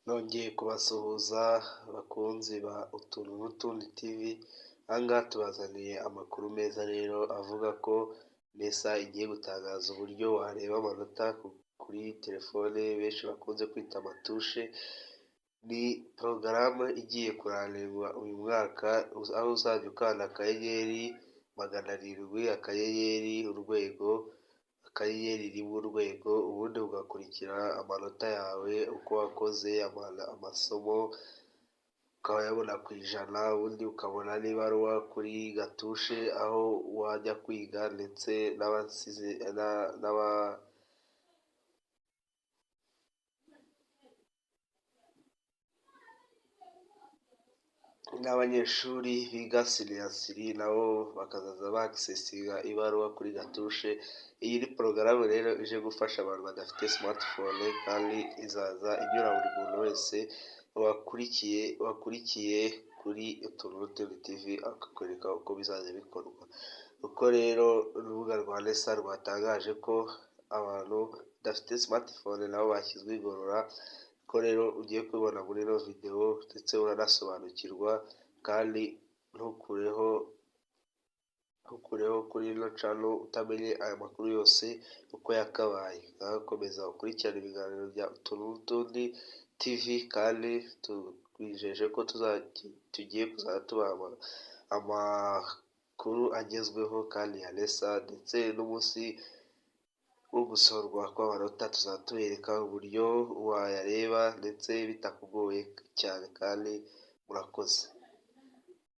Nongeye kubasuhuza bakunzi ba utuntu n'utundi TV, aha ngaha tubazaniye amakuru meza rero avuga ko NESA igiye gutangaza uburyo wareba amanota kuri telefone benshi bakunze kwita amatushe. Ni porogaramu igiye kurangirwa uyu mwaka, aho uzajya ukanda akanyenyeri 700 akanyenyeri urwego akanyenyeri 1 urwego, ubundi ugakurikira amanota yawe uko wakoze amasomo ukayabona ku ijana, ubundi ukabona n'ibaruwa kuri gatushe aho wajya kwiga, ndetse n'abanyeshuri biga siyansi nabo bakazaza bakisesinga ibaruwa kuri gatushe. Iyi ni porogaramu rero ije gufasha abantu badafite smartphone, kandi izaza inyura buri muntu wese wakurikiye kuri utuntu n'utundi TV, akakwereka uko bizajya bikorwa. Uko rero urubuga rwa NESA rwatangaje ko abantu badafite smartphone nabo bashyizwe igorora, ko rero ugiye kubibona muri ino video ndetse uranasobanukirwa, kandi ntukureho kuri ino channel utamenye aya makuru yose uko yakabaye. Ngaho komeza ukurikirane ibiganiro bya utuntu n'utundi TV, kandi twijeje ko tugiye kuzajya tubaha amakuru agezweho kandi ya NESA, ndetse n'umunsi wo gusorwa kw'amanota tuzatubereka uburyo wayareba ndetse bitakugoye cyane, kandi murakoze.